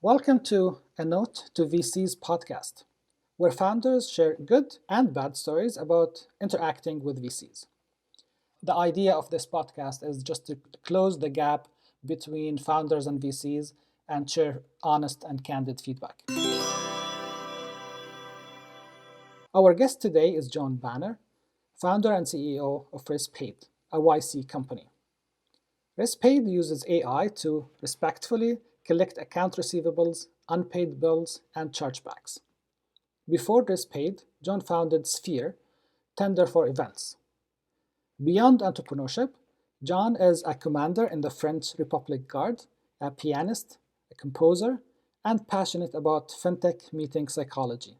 Welcome to A Note to VC's podcast, where founders share good and bad stories about interacting with VCs. The idea of this podcast is just to close the gap between founders and VCs and share honest and candid feedback. Our guest today is John Banner, founder and CEO of Respaid, a YC company. Respaid uses AI to respectfully collect account receivables, unpaid bills, and chargebacks. Before Respaid, John founded Sphere, Tender for Events. Beyond entrepreneurship, John is a commander in the French Republic Guard, a pianist, a composer, and passionate about fintech meeting psychology.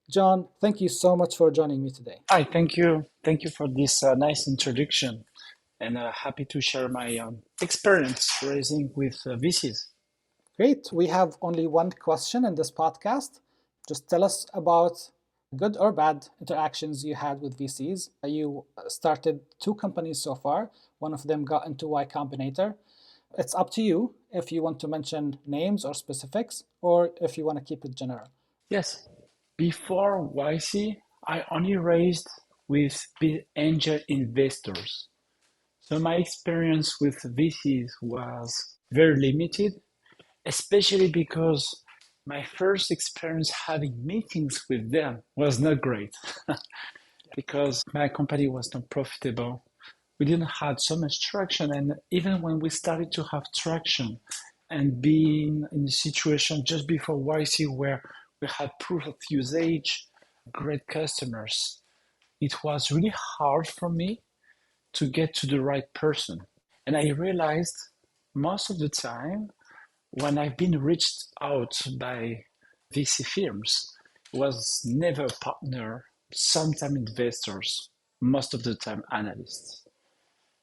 John, thank you so much for joining me today. Hi, thank you. Thank you for this nice introduction, and happy to share my experience raising with VCs. Great. We have only one question in this podcast. Just tell us about good or bad interactions you had with VCs. You started two companies so far. One of them got into Y-Combinator. It's up to you if you want to mention names or specifics, or if you want to keep it general. Yes. Before YC, I only raised with angel investors. So my experience with VCs was very limited, especially because my first experience having meetings with them was not great because my company was not profitable. We didn't have so much traction. And even when we started to have traction and being in a situation just before YC where we had proof of usage, great customers, it was really hard for me to get to the right person. And I realized most of the time when I've been reached out by VC firms, it was never a partner, sometimes investors, most of the time analysts.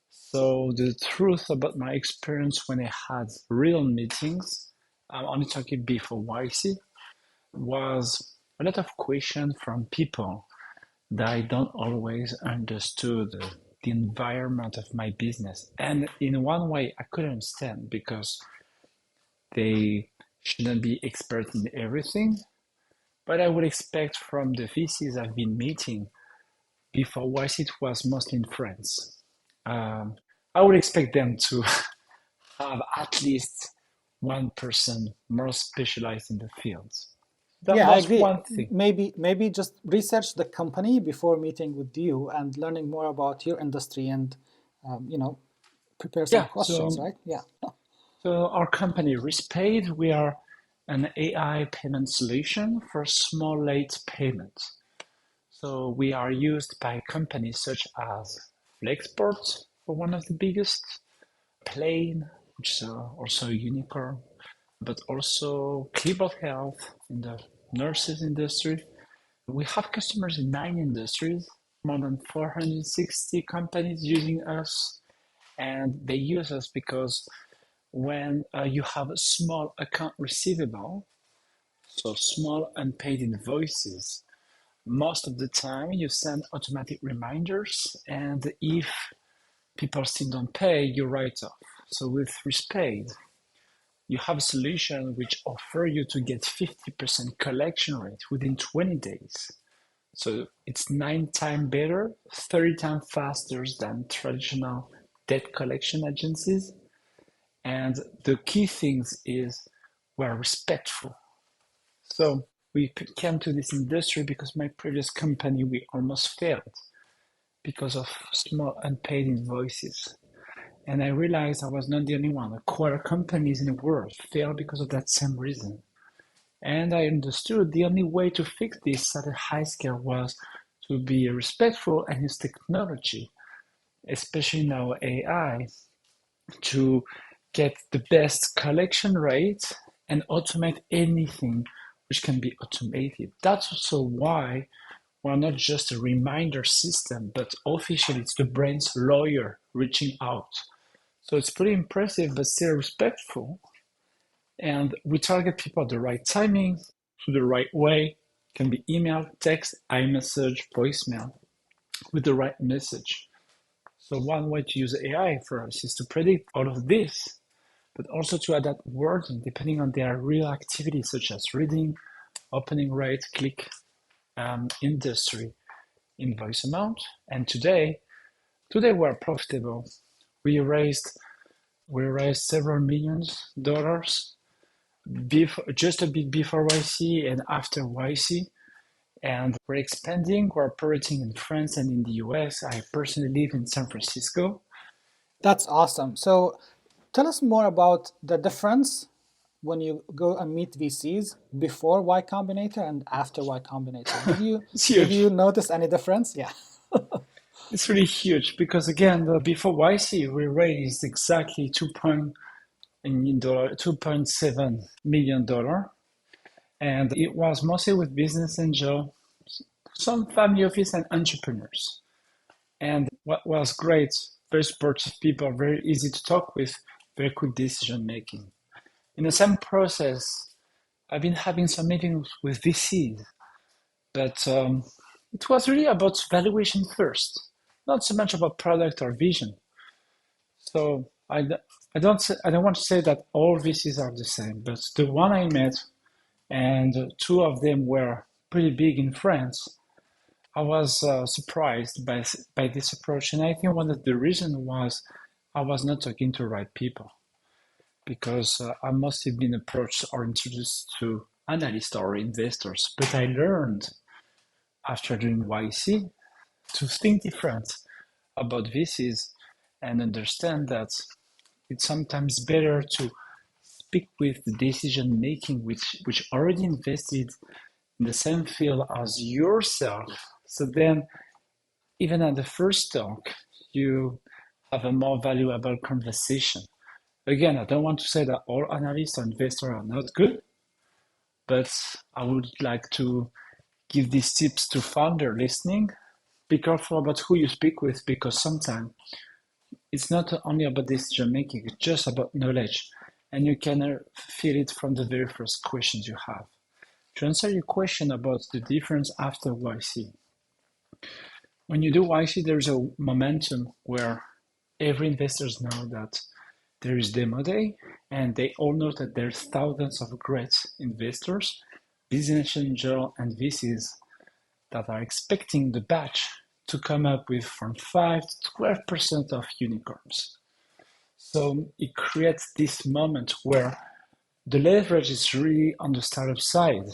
So the truth about my experience when I had real meetings, I'm only talking before YC, was a lot of questions from people that I don't always understood the environment of my business. And in one way, I couldn't understand because they shouldn't be expert in everything. But I would expect from the VCs I've been meeting before YC, it was mostly in France. I would expect them to have at least one person more specialized in the fields. That Yeah, I was agree. one thing. Maybe just research the company before meeting with you and learning more about your industry and, prepare some Yeah, questions, right? Yeah. so our company, Respaid, we are an AI payment solution for small late payments. So we are used by companies such as Flexport, for one of the biggest, Plane, which is also a unicorn, but also Clipboard Health in the nurses industry. We have customers in 9 industries, more than 460 companies using us, and they use us because when you have a small account receivable, so small unpaid invoices, most of the time you send automatic reminders, and if people still don't pay, you write off. So with Respaid, you have a solution which offers you to get 50% collection rate within 20 days. So it's 9 times better, 30 times faster than traditional debt collection agencies. And the key things is we're respectful. So we came to this industry because my previous company, we almost failed because of small unpaid invoices. And I realized I was not the only one. A quarter companies in the world fail because of that same reason. And I understood the only way to fix this at a high scale was to be respectful and use technology, especially now AI, to get the best collection rate and automate anything which can be automated. That's also why we're not just a reminder system, but officially it's the brain's lawyer reaching out. So it's pretty impressive, but still respectful. And we target people at the right timing, through the right way. It can be email, text, iMessage, voicemail, with the right message. So one way to use AI for us is to predict all of this but also to adapt wording depending on their real activity, such as reading, opening rate, click, industry, invoice amount. And today we're profitable. We raised several $millions just a bit before YC and after YC. And we're expanding. We're operating in France and in the US. I personally live in San Francisco. That's awesome. So tell us more about the difference when you go and meet VCs before Y-Combinator and after Y-Combinator. It's Did huge. you notice any difference? Yeah. It's really huge because again, before YC, we raised exactly $2.7 million, and it was mostly with business angel, some family office, and entrepreneurs. And what was great, very supportive people, very easy to talk with, very quick decision making. In the same process, I've been having some meetings with VCs, but it was really about valuation first, not so much about product or vision. So I don't want to say that all VCs are the same, but the one I met, and two of them were pretty big in France, I was surprised by this approach, and I think one of the reasons was I was not talking to the right people because I must have been approached or introduced to analysts or investors, but I learned after doing YC to think different about VCs and understand that it's sometimes better to speak with the decision making which already invested in the same field as yourself. So then even at the first talk, you have a more valuable conversation. Again, I don't want to say that all analysts or investors are not good, but I would like to give these tips to founder listening. Be careful about who you speak with because sometimes it's not only about decision making, it's just about knowledge. And you can feel it from the very first questions you have. To answer your question about the difference after YC, when you do YC, there's a momentum where every investors know that there is demo day, and they all know that there's thousands of great investors, business angel, and VCs that are expecting the batch to come up with from 5 to 12% of unicorns. So it creates this moment where the leverage is really on the startup side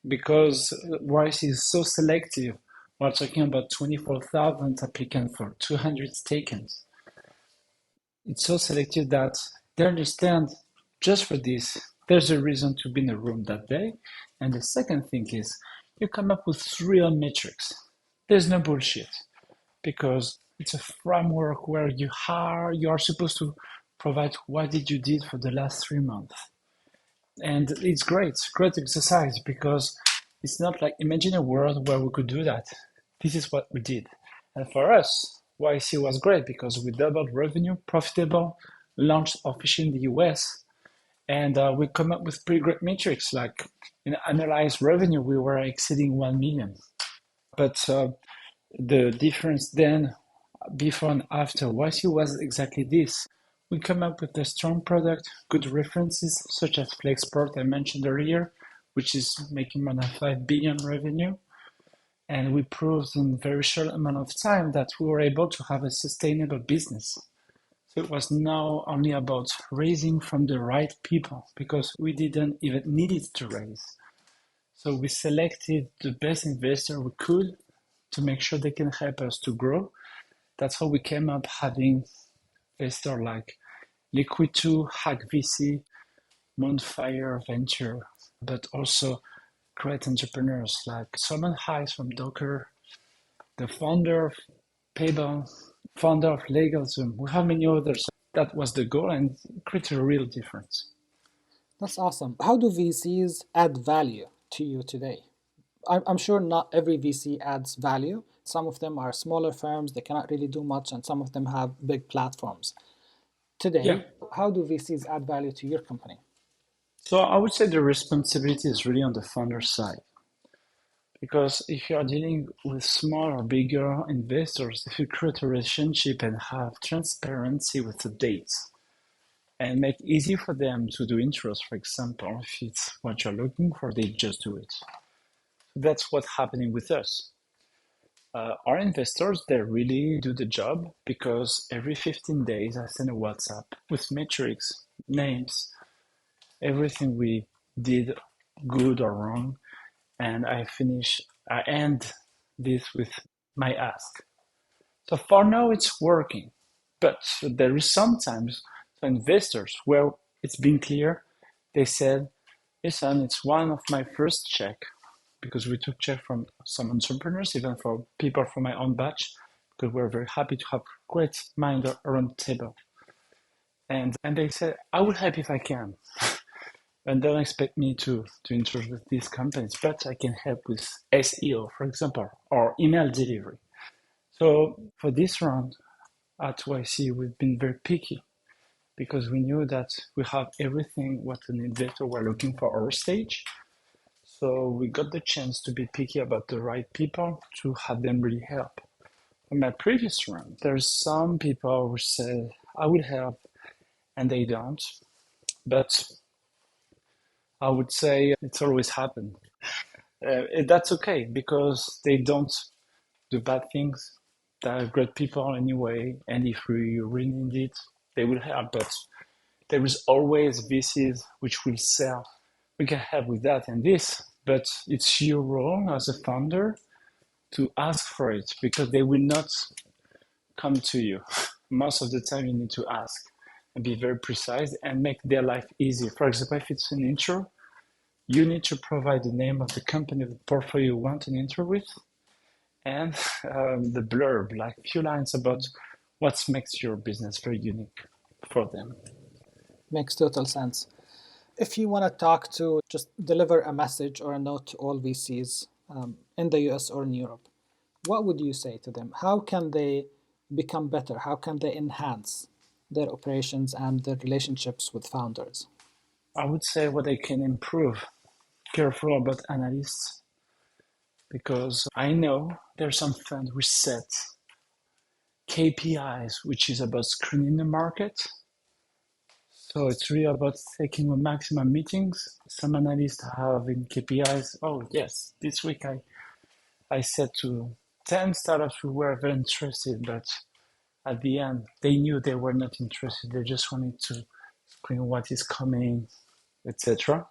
because YC is so selective. We're talking about 24,000 applicants for 200 tokens. It's so selective that they understand just for this, there's a reason to be in the room that day. And the second thing is you come up with real metrics. There's no bullshit because it's a framework where you are supposed to provide what did you did for the last 3 months. And it's great exercise because it's not like imagine a world where we could do that. This is what we did. And for us, YC was great because we doubled revenue, profitable, launched officially in the US, and we come up with pretty great metrics. Like in analyzed revenue, we were exceeding 1 million. But the difference then, before and after YC was exactly this. We come up with a strong product, good references such as Flexport I mentioned earlier, which is making more than 5 billion revenue. And we proved in a very short amount of time that we were able to have a sustainable business. So it was now only about raising from the right people because we didn't even need it to raise. So we selected the best investor we could to make sure they can help us to grow. That's how we came up having investors like Liquid2, Hack VC, Moonfire Venture, but also great entrepreneurs like Solomon Hayes from Docker, the founder of Payable, founder of LegalZoom. We have many others. That was the goal and create a real difference. That's awesome. How do VCs add value to you today? I'm sure not every VC adds value. Some of them are smaller firms, they cannot really do much, and some of them have big platforms. Today, Yeah. how do VCs add value to your company? So I would say the responsibility is really on the founder side. Because if you are dealing with small or bigger investors, if you create a relationship and have transparency with the dates, and make it easy for them to do intros, for example. If it's what you're looking for, they just do it. That's what's happening with us. Our investors, they really do the job because every 15 days I send a WhatsApp with metrics, names, everything we did good or wrong, and I end this with my ask. So for now, it's working, but there is sometimes investors where it's been clear. They said, "Listen, it's one of my first check because we took check from some entrepreneurs, even for people from my own batch, because we're very happy to have great mind around the table." And they said, "I will help if I can." And don't expect me to introduce these companies, but I can help with SEO, for example, or email delivery. So for this round at YC, we've been very picky because we knew that we have everything what an investor were looking for our stage. So we got the chance to be picky about the right people to have them really help. In my previous round, there's some people who said, I will help, and they don't. But I would say it's always happened. That's okay because they don't do bad things. They're great people anyway, and if we really need it, they will help. But there is always VCs which will sell. We can help with that and this, but it's your role as a founder to ask for it because they will not come to you. Most of the time, you need to ask and be very precise and make their life easy. For example, if it's an intro, you need to provide the name of the company, the portfolio you want an intro with, and the blurb, like a few lines about what makes your business very unique for them. Makes total sense. If you want to talk to just deliver a message or a note to all VCs in the US or in Europe, what would you say to them? How can they become better? How can they enhance their operations and their relationships with founders? I would say what they can improve. Careful about analysts because I know there's some funds which set KPIs, which is about screening the market. So it's really about taking the maximum meetings. Some analysts have in KPIs. Oh yes, this week I said to 10 startups who were very interested, but at the end they knew they were not interested. They just wanted to screen what is coming, etc.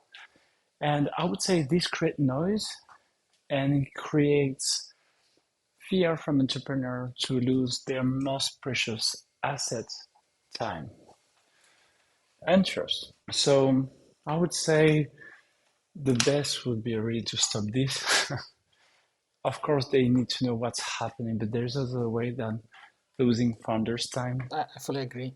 And I would say this creates noise and it creates fear from entrepreneurs to lose their most precious asset, time and trust. So I would say the best would be really to stop this. Of course, they need to know what's happening, but there's other way than losing founders' time. I fully agree.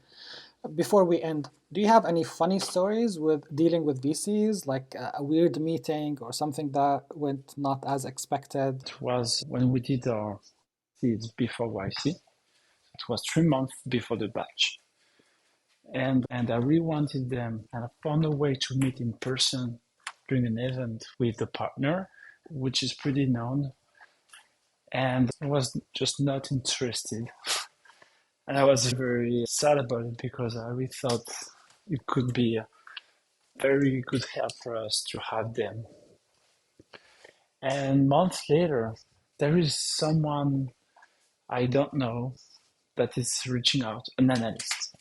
Before we end, do you have any funny stories with dealing with VCs, like a weird meeting or something that went not as expected? It was when we did our seeds before YC. It was 3 months before the batch. And I really wanted them, and I found a way to meet in person during an event with the partner, which is pretty known. And I was just not interested. And I was very sad about it because I really thought it could be a very good help for us to have them. And months later, there is someone I don't know that is reaching out, an analyst.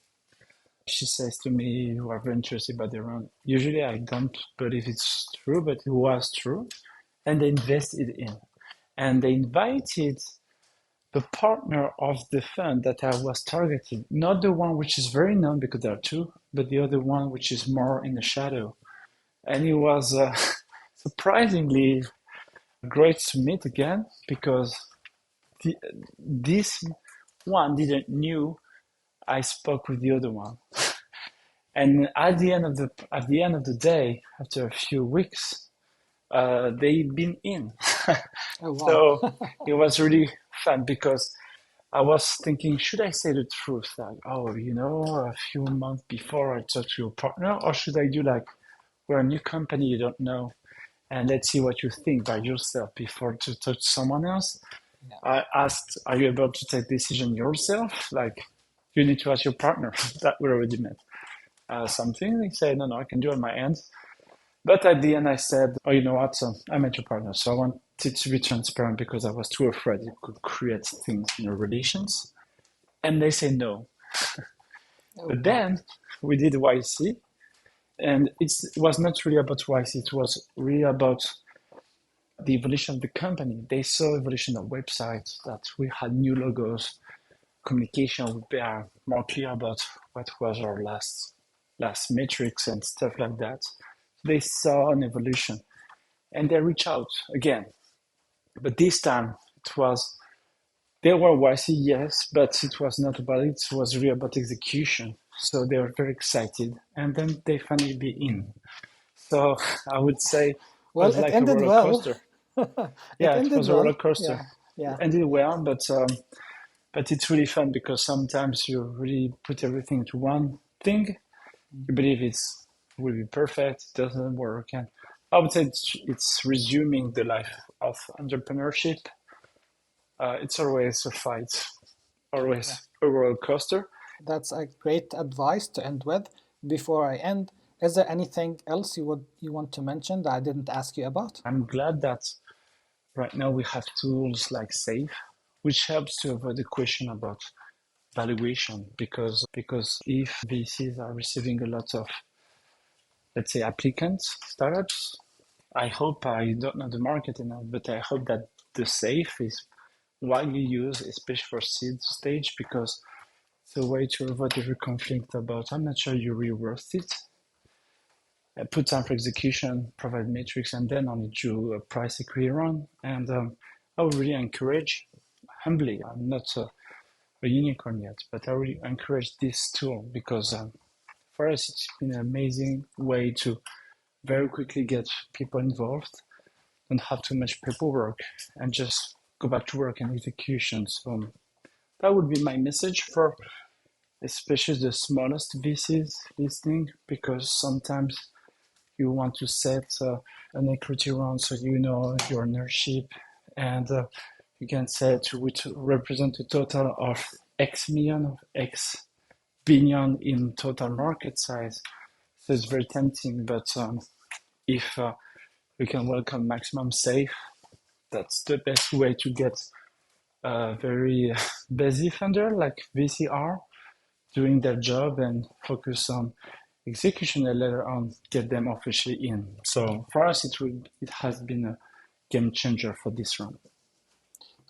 She says to me, "You are very interested by the round." Usually I don't believe it's true, but it was true. And they invested in. And they invited the partner of the fund that I was targeting, not the one which is very known because there are two, but the other one which is more in the shadow. And it was surprisingly great to meet again because this one didn't knew I spoke with the other one. And at the end of the day, after a few weeks, they've been in. Oh, wow. So it was really fun because I was thinking, should I say the truth? Like, oh, a few months before I talked to your partner, or should I do like, we're a new company you don't know, and let's see what you think by yourself before to talk to someone else? Yeah. I asked, are you able to take decision yourself? Like, you need to ask your partner that we already met. something. They said, no, I can do it on my end. But at the end, I said, oh, you know what? I'm a partner. So I wanted to be transparent because I was too afraid it could create things in our relations. And they say no. But then we did YC. And it was not really about YC. It was really about the evolution of the company. They saw evolution of websites, that we had new logos, communication would be more clear about what was our last metrics and stuff like that. They saw an evolution and they reached out again. But this time they were YC, yes, but it was not about it. It was really about execution. So they were very excited and then they finally be in. So I would say it Well, was it like a ended roller well. coaster. It was a roller coaster. Yeah. It ended well, but it's really fun because sometimes you really put everything into one thing. You believe it will be perfect, it doesn't work. And I would say it's resuming the life of entrepreneurship. It's always a fight, always a roller coaster. That's a great advice to end with. Before I end, is there anything else you want to mention that I didn't ask you about? I'm glad that right now we have tools like Safe, which helps to avoid the question about valuation, because if VCs are receiving a lot of, let's say, applicants, startups, I hope, I don't know the market enough, but I hope that the Safe is widely used, especially for seed stage, because it's a way to avoid every conflict about, I'm not sure you're really worth it. Put time for execution, provide metrics, and then only do a price equity run. And I would really encourage, humbly, I'm not a unicorn yet, but I really encourage this tool because for us, it's been an amazing way to very quickly get people involved, don't have too much paperwork, and just go back to work and execution. So that would be my message for especially the smallest VCs listening, because sometimes you want to set an equity round so you know your ownership, and you can set which represent a total of X million, of X billion in total market size. So it's very tempting, but if we can welcome maximum safe, that's the best way to get a very busy funder like VCR doing their job and focus on execution and later on get them officially in. So for us, it has been a game changer for this round.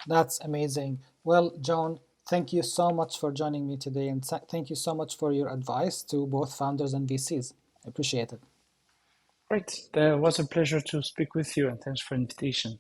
That's amazing. Well, John, thank you so much for joining me today, and thank you so much for your advice to both founders and VCs. I appreciate it. Great. It was a pleasure to speak with you, and thanks for the invitation.